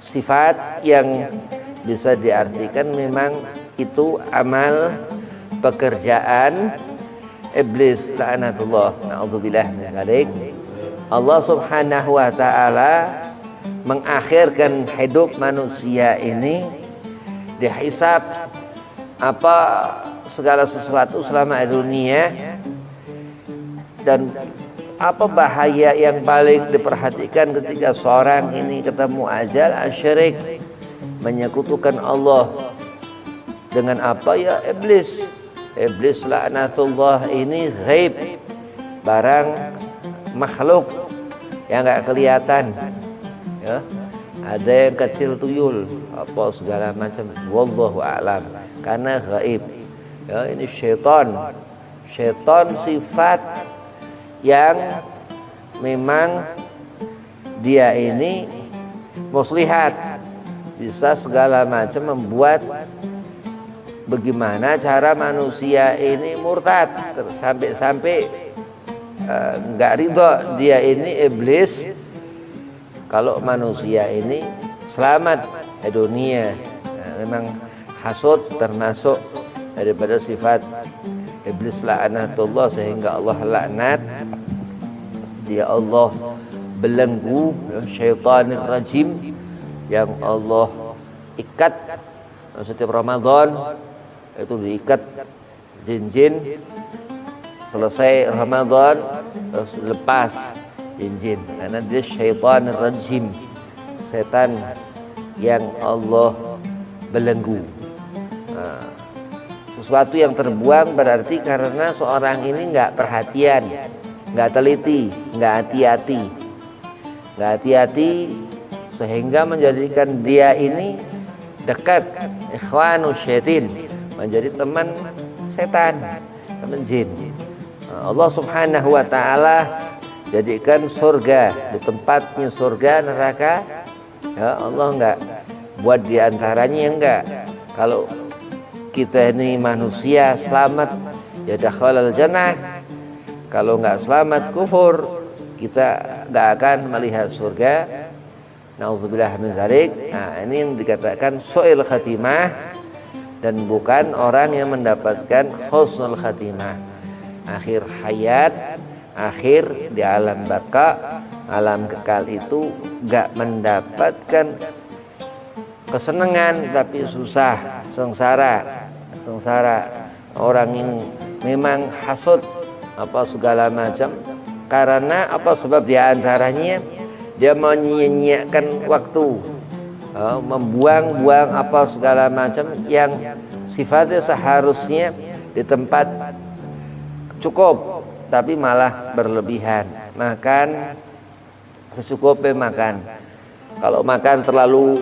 sifat yang bisa diartikan memang itu amal pekerjaan iblis la'anatullah. Na'udzubillah min dzalik. Allah Subhanahu wa taala mengakhirkan hidup manusia ini dihisab apa segala sesuatu selama dunia, dan apa bahaya yang paling diperhatikan ketika seorang ini ketemu ajal, asyirik, menyekutukan Allah dengan apa? Ya iblis. Iblis laknatullah ini ghaib, barang makhluk yang enggak kelihatan, ya. Ada yang kecil tuyul apa segala macam, wallahu a'lam, karena ghaib. Ya, ini syaitan. Syaitan sifat yang memang dia ini muslihat, bisa segala macam membuat bagaimana cara manusia ini murtad, sampai-sampai enggak ridho dia ini iblis kalau manusia ini selamat di dunia. Nah, memang hasud termasuk daripada sifat iblis laknatullah, sehingga Allah laknat dia, Allah belenggu syaitanir rajim yang Allah ikat setiap Ramadan. Itu diikat jin-jin, selesai Ramadan terus lepas jin-jin, karena dia syaitan rajim, setan yang Allah belenggu. Sesuatu yang terbuang berarti karena seorang ini nggak perhatian, nggak teliti, nggak hati-hati, sehingga menjadikan dia ini dekat ikhwanus syaitin, menjadi teman setan, teman jin. Allah Subhanahu wa taala jadikan surga, di tempatnya surga neraka, ya Allah enggak buat di antaranya, enggak. Kalau kita ini manusia selamat ya dakhalal jannah, kalau enggak selamat kufur, kita enggak akan melihat surga. Nauzubillah min dzalik. Nah, ini yang dikatakan su'il khatimah, dan bukan orang yang mendapatkan husnul khatimah. Akhir hayat, akhir di alam baka, alam kekal itu gak mendapatkan kesenangan, tapi susah, sengsara. Orang yang memang hasud apa segala macam, karena apa sebab di antaranya dia menyia-nyiakan waktu, membuang-buang apa segala macam yang sifatnya seharusnya di tempat cukup, tapi malah berlebihan. Makan secukupnya makan. Kalau makan terlalu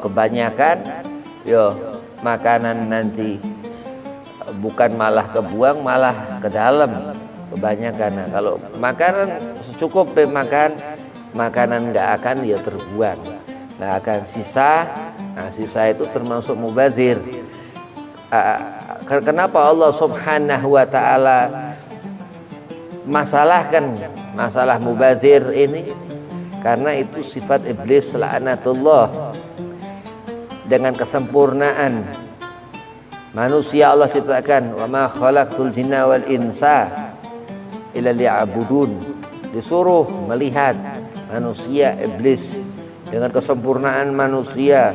kebanyakan, ya makanan nanti bukan malah kebuang, malah ke dalam kebanyakan. Nah, kalau makanan secukupnya makan, makanan nggak akan ya terbuang, nggak akan sisa. Nah, sisa itu termasuk mubadzir. Kenapa Allah Subhanahu wa taala masalah mubadzir ini? Karena itu sifat iblis laknatullah. Dengan kesempurnaan manusia Allah ciptakan, wa ma khalaqtul jinna wal insa illa liya'budun, disuruh melihat manusia iblis dengan kesempurnaan manusia,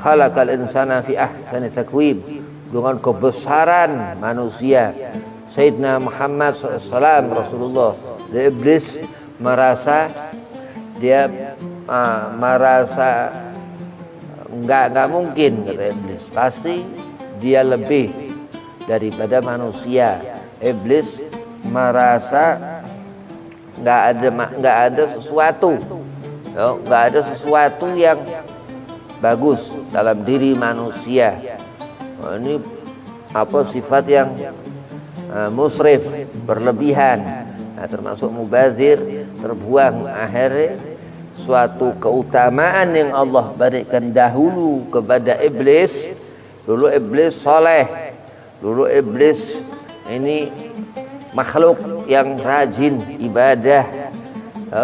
khalaqal insana fi ahsani taqwim, dengan kebesaran manusia Sayyidina Muhammad SAW Rasulullah. Dia iblis merasa nggak mungkin, kata iblis, pasti dia lebih daripada manusia. Iblis merasa nggak ada sesuatu yang bagus dalam diri manusia. Ini sifat yang musrif, berlebihan. Nah, termasuk mubazir, terbuang. Akhirnya suatu keutamaan yang Allah berikan dahulu kepada iblis. Dulu iblis soleh, dulu iblis ini makhluk yang rajin ibadah,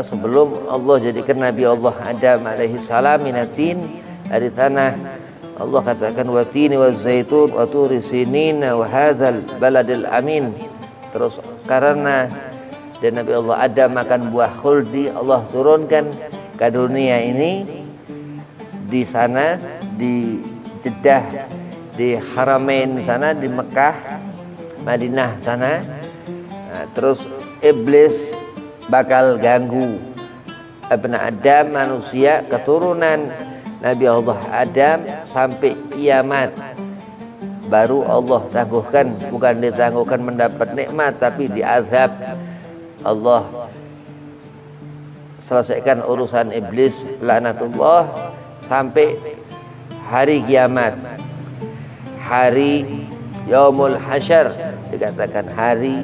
sebelum Allah jadikan Nabi Allah Adam alaihi salam minatin, dari tanah. Allah katakan watini wazaitun wa turi sinina wa hadzal baladil amin. Terus karena dan Nabi Allah Adam makan buah khuldi, Allah turunkan ke dunia ini di sana, di Jeddah, di Haramain sana, di Mekah, Madinah sana. Terus iblis bakal ganggu Ibn Adam, manusia keturunan Nabi Allah Adam sampai kiamat. Baru Allah tangguhkan, bukan ditangguhkan mendapat nikmat, tapi diazab. Allah selesaikan urusan iblis laknatullah sampai hari kiamat, hari Yaumul Hasyar, dikatakan hari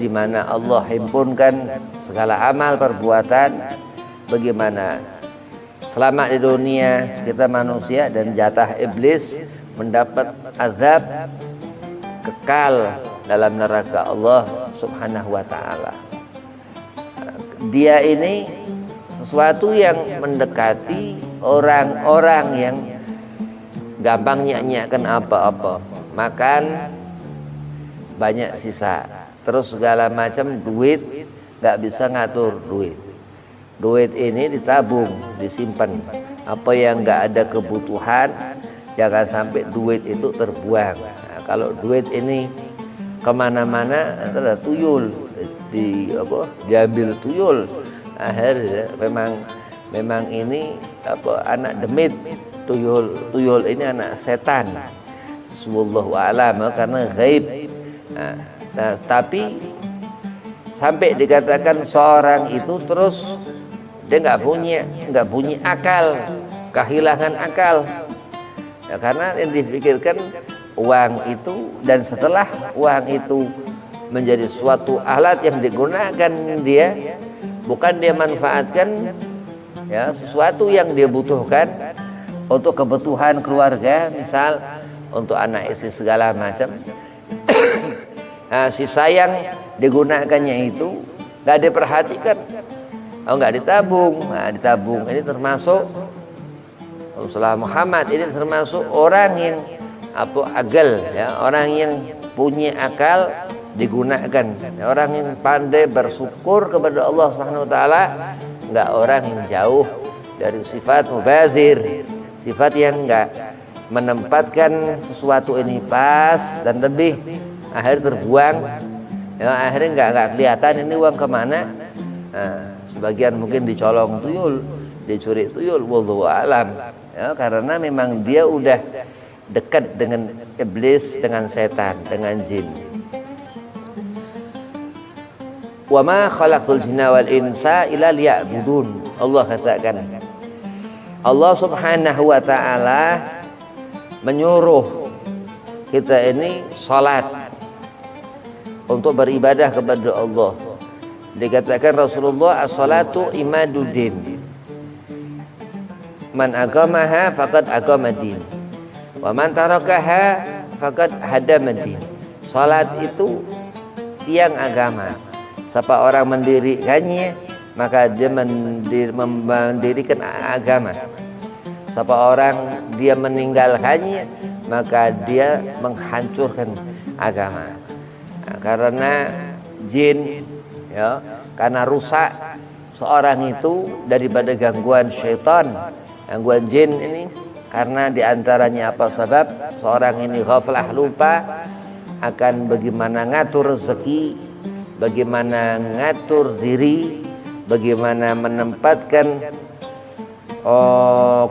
di mana Allah himpunkan segala amal perbuatan, bagaimana selamat di dunia kita manusia dan jatah iblis mendapat azab kekal dalam neraka Allah Subhanahu wa taala. Dia ini sesuatu yang mendekati orang-orang yang gampang nyak-nyakkan apa-apa, makan banyak sisa, terus segala macam duit, nggak bisa ngatur duit. Duit ini ditabung, disimpan. Apa yang nggak ada kebutuhan, jangan sampai duit itu terbuang. Nah, kalau duit ini kemana-mana, ada tuyul, diambil tuyul. Akhirnya memang ini anak demit. Tuyul ini anak setan. Wallahu a'lam, karena gaib. Nah, tapi sampai dikatakan seorang itu terus dia nggak punya akal, kehilangan akal. Ya, karena yang dipikirkan uang itu, dan setelah uang itu menjadi suatu alat yang digunakan dia, bukan dia manfaatkan ya sesuatu yang dia butuhkan untuk kebutuhan keluarga, misal untuk anak istri segala macam. Nah, sisa yang digunakannya itu nggak diperhatikan, nggak ditabung. Nah, ditabung ini termasuk Rasulullah Muhammad ini termasuk orang yang agal, ya, orang yang punya akal digunakan, orang yang pandai bersyukur kepada Allah Subhanahu wa taala, nggak orang yang jauh dari sifat mubazir, sifat yang nggak menempatkan sesuatu ini pas dan lebih, akhirnya terbuang, ya, akhirnya nggak kelihatan ini uang kemana. Nah, sebagian mungkin dicolong tuyul, dicuri tuyul, wallahu alam, ya, karena memang dia udah dekat dengan iblis, dengan setan, dengan jin. Wa ma khalaqtul jinna wal insa illa liya'budun. Allah katakan, Allah Subhanahu wa taala menyuruh kita ini salat untuk beribadah kepada Allah. Dikatakan Rasulullah, as-salatu imaduddin. Man aqamaha faqad aqamadin. Wa man tarakaha faqad hadamadin. Salat itu tiang agama. Siapa orang mendirikannya, maka dia mendirikan agama. Siapa orang dia meninggalkannya, maka dia menghancurkan agama. Nah, karena jin, ya, karena rusak seorang itu daripada gangguan syaitan, gangguan jin ini, karena diantaranya apa sebab seorang ini ghaflah, lupa akan bagaimana ngatur rezeki, bagaimana ngatur diri, bagaimana menempatkan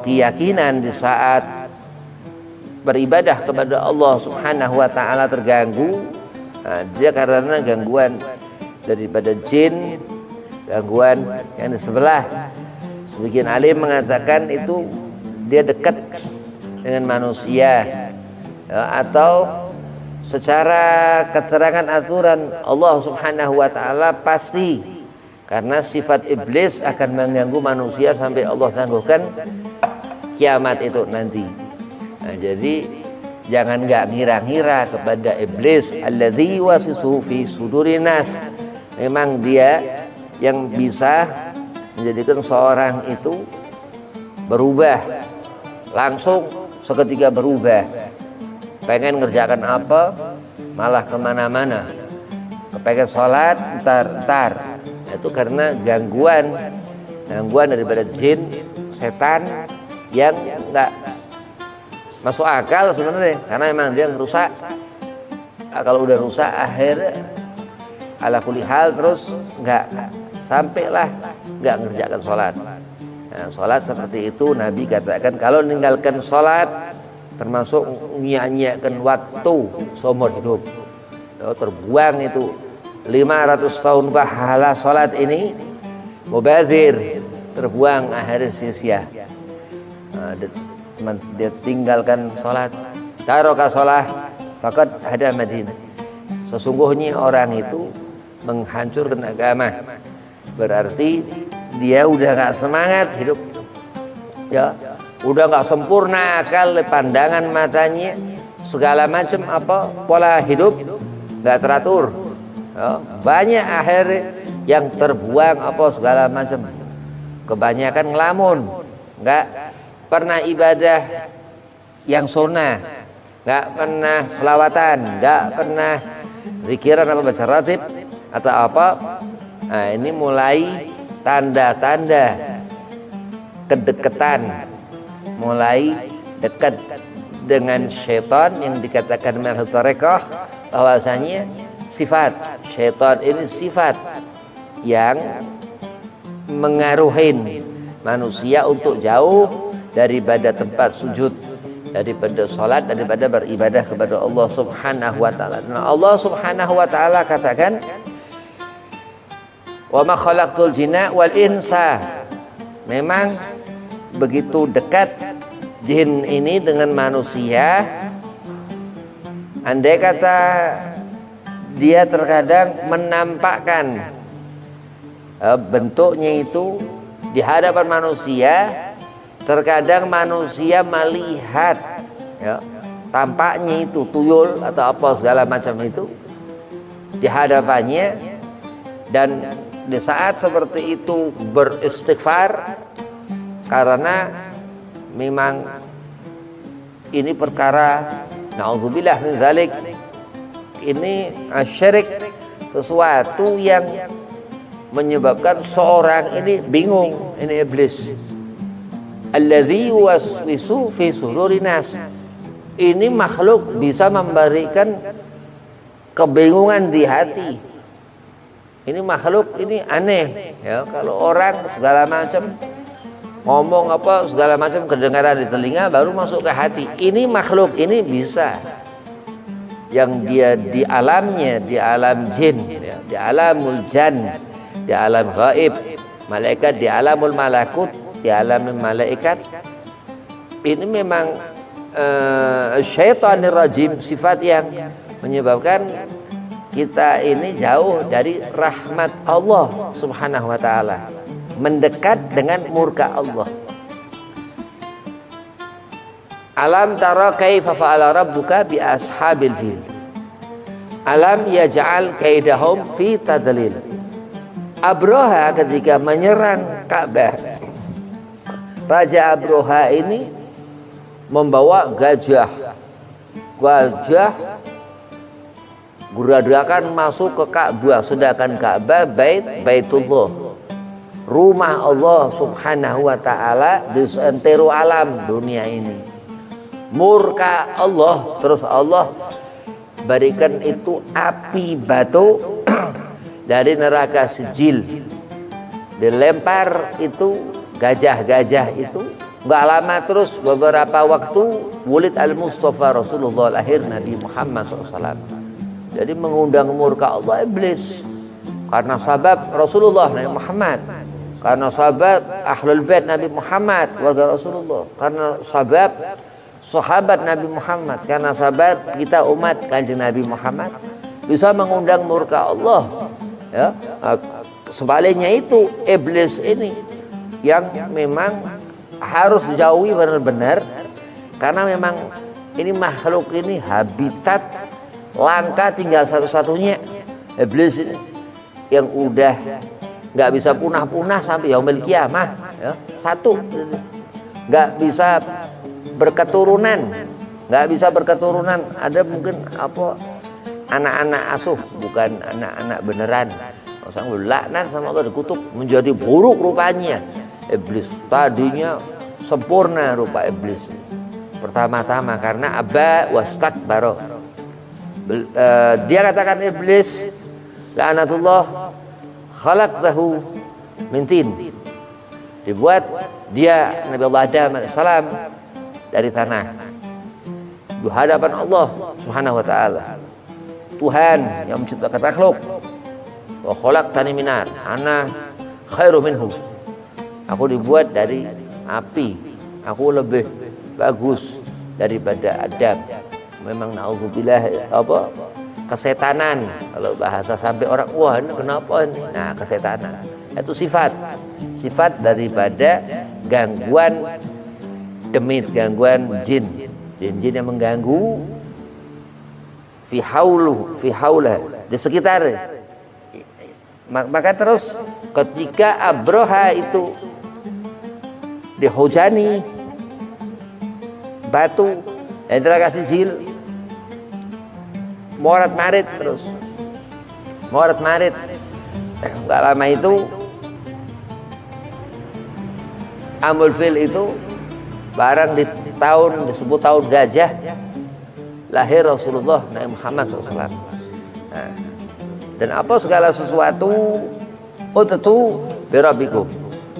keyakinan di saat beribadah kepada Allah Subhanahu wa taala terganggu. Nah, dia karena gangguan daripada jin, gangguan yang di sebelah. Sebagian alim mengatakan itu dia dekat dengan manusia, ya, atau secara keterangan aturan Allah Subhanahu wa taala pasti, karena sifat iblis akan mengganggu manusia sampai Allah tangguhkan kiamat itu nanti. Nah, jadi jangan nggak ngira-ngira kepada iblis, alladzi wasisu fi sudurin nas. Memang dia yang bisa menjadikan seorang itu berubah, langsung seketika berubah. Pengen ngerjakan apa malah kemana-mana, kepengen sholat entar. Itu karena gangguan daripada jin, setan yang nggak masuk akal sebenarnya, karena memang dia ngerusak. Kalau udah rusak akhirnya ala kulli hal terus nggak sampailah nggak ngerjakan sholat. Nah, sholat seperti itu Nabi katakan kalau meninggalkan sholat termasuk nyanyiakan waktu seumur hidup. Terbuang itu 500 tahun pahala sholat ini mubazir, terbuang akhirnya sia-sia. Dia tinggalkan sholat, taraka sholat faqad hada Madinah. Sesungguhnya orang itu menghancurkan agama, berarti dia udah nggak semangat hidup, ya udah nggak sempurna akal, pandangan matanya, segala macam pola hidup nggak teratur, ya, banyak akhirnya yang terbuang segala macam. Kebanyakan ngelamun, nggak pernah ibadah yang sunnah, nggak pernah selawatan, nggak pernah zikiran baca ratib atau apa. Nah, ini mulai tanda-tanda kedekatan, mulai dekat dengan syaitan yang dikatakan manhaj tarekah, bahwasanya sifat syaitan ini sifat yang mengaruhin manusia untuk jauh daripada tempat sujud, daripada sholat, daripada beribadah kepada Allah Subhanahu wa ta'ala. Nah, Allah Subhanahu wa ta'ala katakan, wa ma khalaqtul jinna wal insa. Memang begitu dekat jin ini dengan manusia. Andai kata dia terkadang menampakkan bentuknya itu di hadapan manusia, terkadang manusia melihat, ya, tampaknya itu tuyul atau apa segala macam itu di hadapannya, dan di saat seperti itu beristighfar, karena memang ini perkara na'udzubillah min dzalik, ini syirik, sesuatu yang menyebabkan seorang ini bingung. Ini iblis, alladzi yuwaswisu fi sudurin nas. Ini makhluk bisa memberikan kebingungan di hati. Ini makhluk ini aneh, ya. Kalau orang segala macam ngomong segala macam kedengaran di telinga, baru masuk ke hati. Ini makhluk ini bisa, yang dia di alamnya, di alam jin, ya, di alamul jan, di alam gaib, malaikat di alamul malakut, di alam malaikat. Ini memang syaitanir rajim, sifat yang menyebabkan kita ini jauh dari rahmat Allah Subhanahu wa ta'ala, mendekat dengan murka Allah. Alam tara kaifa fa'ala rabbuka bi ashabil fil, alam yaj'al kaidahum fi tadlil. Abroha ketika menyerang Ka'bah, Raja Abroha ini membawa gajah geradakan masuk ke Ka'bah, sedangkan Ka'bah Baitullah, rumah Allah Subhanahu wa ta'ala di seantero alam dunia ini. Murka Allah, terus Allah berikan itu api batu dari neraka sijil, dilempar itu gajah-gajah itu. Nggak lama terus, beberapa waktu Wulid al-Mustafa, Rasulullah lahir, Nabi Muhammad SAW. Jadi mengundang murka Allah iblis, karena sabab Rasulullah Nabi Muhammad, karena sabab Ahlul Bait Nabi Muhammad warga Rasulullah, karena sabab sahabat Nabi Muhammad, karena sabab kita umat Kanjeng Nabi Muhammad bisa mengundang murka Allah, ya. Sebaliknya itu iblis ini yang memang harus dijauhi benar-benar, karena memang ini makhluk ini habitat langka tinggal satu-satunya iblis ini, yang udah nggak bisa punah-punah sampai yaumil kiamah, ya. Satu, nggak bisa berketurunan, nggak bisa berketurunan. Ada mungkin apa anak-anak asuh, bukan anak-anak beneran. Sang laknat sama Allah, dikutuk menjadi buruk rupanya. Iblis tadinya sempurna rupa iblis. Pertama-tama karena aba wastakbara. Dia katakan iblis, laknatullah, khalaqtahu min tin. Dibuat dia Nabi Allah Adam alaihissalam dari tanah di hadapan Allah Subhanahu wa taala. Tuhan yang menciptakan makhluk. Wa khalaqtani min nar, ana khairu minhu. Aku dibuat dari api, aku lebih bagus daripada Adam. Memang naudzubillah apa kesetanan, kalau bahasa sampai orang wah ini kenapa ini, nah kesetanan itu sifat daripada gangguan demit, gangguan jin yang mengganggu fi haulah di sekitar. Maka terus ketika Abroha itu dihujani batu dan kasih jil morat marit nggak lama itu Amul Fil itu barang di tahun disebut tahun gajah lahir Rasulullah Nabi Muhammad SAW. Nah, dan apa segala sesuatu utatu birabbikum,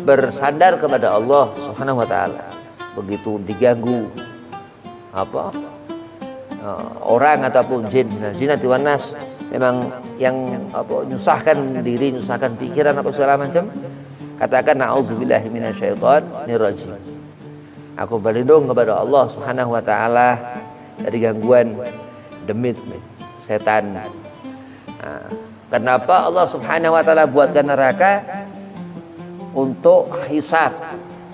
bersandar kepada Allah Subhanahu wa taala. Begitu diganggu apa orang ataupun jin, nah, jinnati wan nas, memang yang apa nyusahkan diri, nyusahkan pikiran apa segala macam, katakan na'udzubillahi minasyaitonir rajim. Aku berlindung kepada Allah Subhanahu wa taala dari gangguan demit setan. Nah, kenapa Allah Subhanahu wa taala buatkan neraka? Untuk hisab,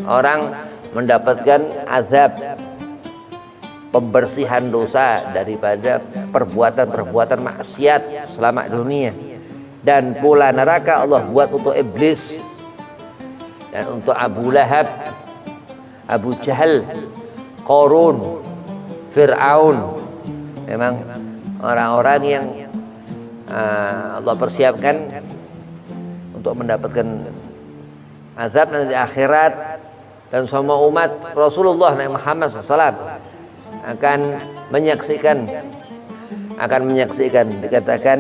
orang mendapatkan azab, pembersihan dosa daripada perbuatan-perbuatan maksiat selama dunia. Dan pula neraka Allah buat untuk iblis dan untuk Abu Lahab, Abu Jahal, Qarun, Fir'aun. Memang orang-orang yang Allah persiapkan untuk mendapatkan azab nanti di akhirat. Dan semua umat Rasulullah Nabi Muhammad SAW akan menyaksikan. Dikatakan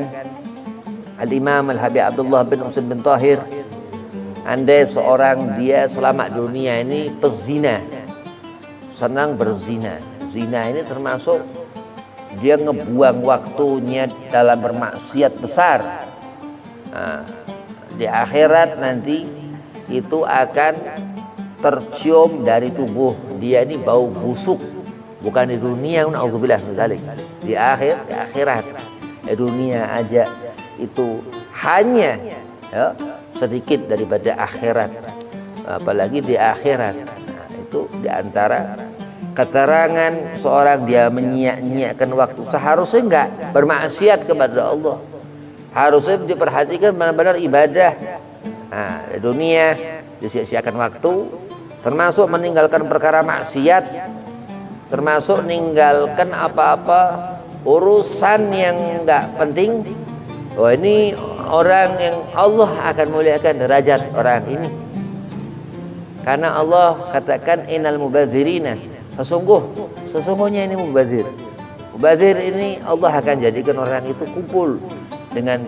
Al-Imam Al-Habib Abdullah bin Husain bin Tahir, andai seorang dia selama dunia ini pezina, senang berzina. Zina ini termasuk dia ngebuang waktunya dalam bermaksiat besar. Nah, di akhirat nanti itu akan tercium dari tubuh dia ini bau busuk. Bukan di dunia, na'udzubillah min dzalik. Di akhirat. Di dunia aja itu hanya ya, sedikit daripada akhirat. Apalagi di akhirat. Nah, itu diantara keterangan seorang dia menyia-nyiakan waktu. Seharusnya enggak bermaksiat kepada Allah, harusnya diperhatikan benar-benar ibadah. Nah, di dunia disia-siakan waktu, termasuk meninggalkan perkara maksiat, termasuk meninggalkan apa-apa urusan yang enggak penting. Oh, ini orang yang Allah akan muliakan derajat orang ini, karena Allah katakan innal mubadzirina, sesungguhnya ini mubazir. Mubazir ini Allah akan jadikan orang itu kumpul dengan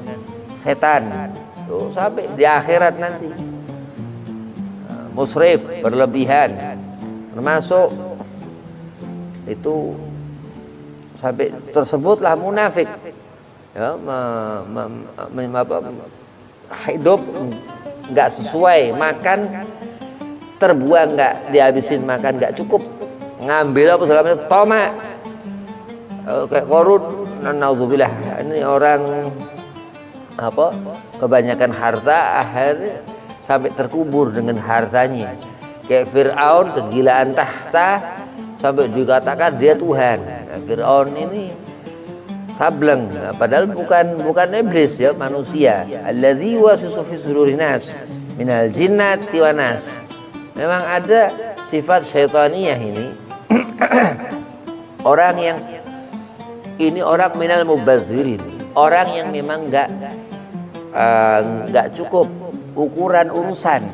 setan. Tuh, sampai di akhirat nanti. Musrif, berlebihan. Termasuk itu sampai tersebutlah munafik. Ya, hidup enggak sesuai, makan terbuang, enggak dihabisin, makan enggak cukup, ngambil apa segala macam, tomak kayak Qarun, naudzubillah. Ini orang apa kebanyakan harta, akhirnya sampai terkubur dengan hartanya. Kayak Fir'aun, kegilaan tahta sampai dikatakan dia Tuhan. Nah, Fir'aun ini sableng. Nah, padahal bukan iblis ya, manusia. Allazi waswisu fi sudurin nas minal jinnati wan nas. Memang ada sifat syaitaniyah ini. Orang yang ini orang minal mubadzirin, orang yang memang nggak cukup ukuran urusan,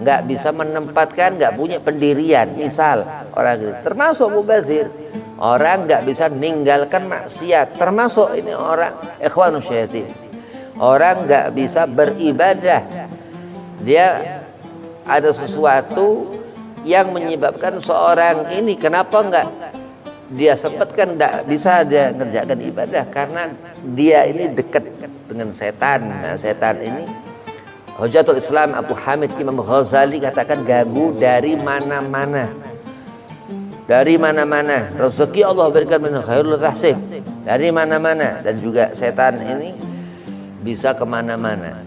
nggak bisa menempatkan, nggak punya pendirian. Misal orang ini termasuk mubadzir, orang nggak bisa meninggalkan maksiat, termasuk ini orang ikhwanus syaitin. Orang nggak bisa beribadah, dia ada sesuatu yang menyebabkan seorang ini kenapa nggak dia sempatkan, nggak bisa dia ngerjakan ibadah karena dia ini dekat dengan setan. Nah, setan ini Hujatul Islam Abu Hamid Imam Ghazali katakan ganggu dari mana-mana. Dari mana-mana. Rezeki Allah berikan min khairul tahsib. Dari mana-mana. Dan juga setan ini bisa kemana-mana.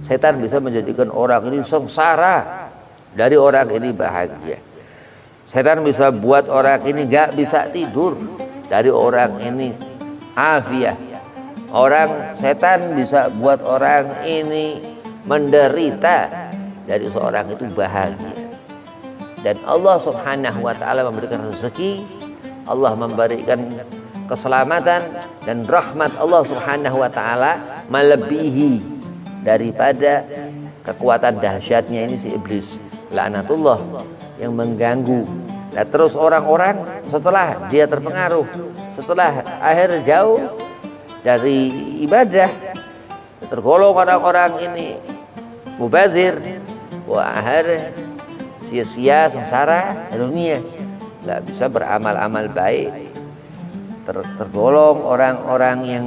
Setan bisa menjadikan orang ini sengsara, dari orang ini bahagia. Setan bisa buat orang ini gak bisa tidur, dari orang ini afiah. Setan bisa buat orang ini menderita, dari seorang itu bahagia. Dan Allah subhanahu wa ta'ala memberikan rezeki, Allah memberikan keselamatan, dan rahmat Allah subhanahu wa ta'ala melebihi daripada kekuatan dahsyatnya ini si iblis, laknatullah, yang mengganggu. Nah, terus orang-orang setelah dia terpengaruh, setelah akhir jauh dari ibadah, tergolong orang-orang ini mubazir, wah akhirnya sia-sia sengsara dunia, nggak bisa beramal-amal baik, tergolong orang-orang yang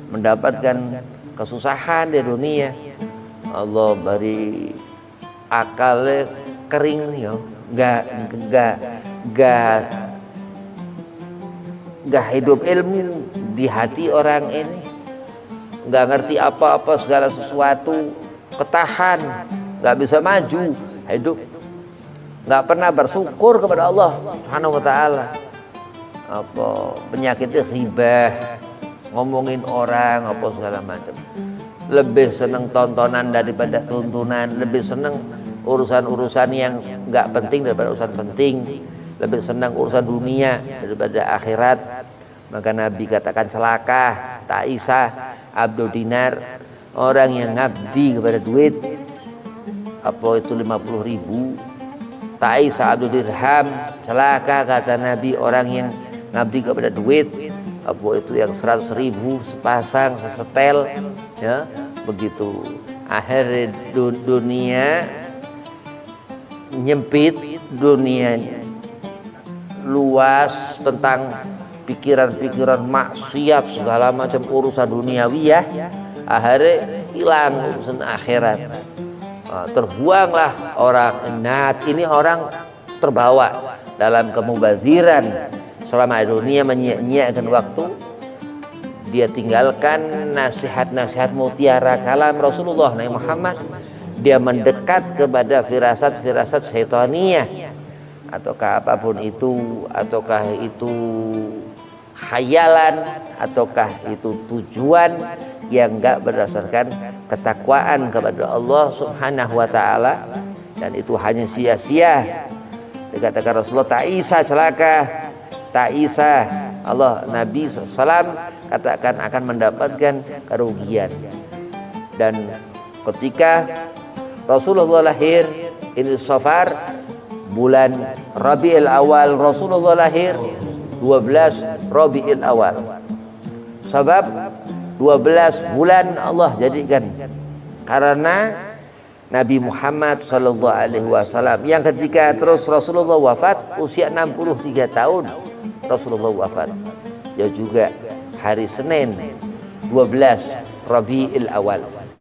mendapatkan kesusahan di dunia. Allah beri akalnya kering ya, nggak hidup ilmu di hati orang ini, nggak ngerti apa-apa, segala sesuatu ketahan, nggak bisa maju hidup, nggak pernah bersyukur kepada Allah Subhanahu wa ta'ala. Apa penyakitnya ghibah, ngomongin orang apa segala macam, lebih senang tontonan daripada tuntunan, lebih senang urusan-urusan yang nggak penting daripada urusan penting, lebih senang urusan dunia daripada akhirat. Maka Nabi katakan celaka ta'isa abdu dinar, orang yang ngabdi kepada duit, apa itu 50.000. Ta'isa abdu dirham, celaka kata Nabi orang yang ngabdi kepada duit, apa itu yang 100.000 sepasang, sesetel ya, begitu. Akhir dunia nyempit, dunia luas tentang pikiran-pikiran maksiat, segala macam urusan duniawiyah, akhirnya hilang urusan akhirat. Terbuanglah orang. Nah, ini orang terbawa dalam kemubaziran selama dunia, menyia-nyiakan waktu. Dia tinggalkan nasihat-nasihat mutiara kalam Rasulullah Nabi Muhammad. Dia mendekat kepada firasat-firasat syaitaniyah, ataukah apapun itu, ataukah itu khayalan, ataukah itu tujuan yang enggak berdasarkan ketakwaan kepada Allah Subhanahu wa ta'ala, dan itu hanya sia-sia. Dikatakan Rasulullah ta'isa, celaka ta'isa, Allah Nabi SAW katakan akan mendapatkan kerugian. Dan ketika Rasulullah lahir, ini Safar, bulan Rabiul Awal, Rasulullah lahir 12 Rabiul Awal. Sebab 12 bulan Allah jadikan karena Nabi Muhammad sallallahu alaihi wasallam yang ketika terus Rasulullah wafat usia 63 tahun. Rasulullah wafat ya juga hari Senin 12 Rabiul Awal.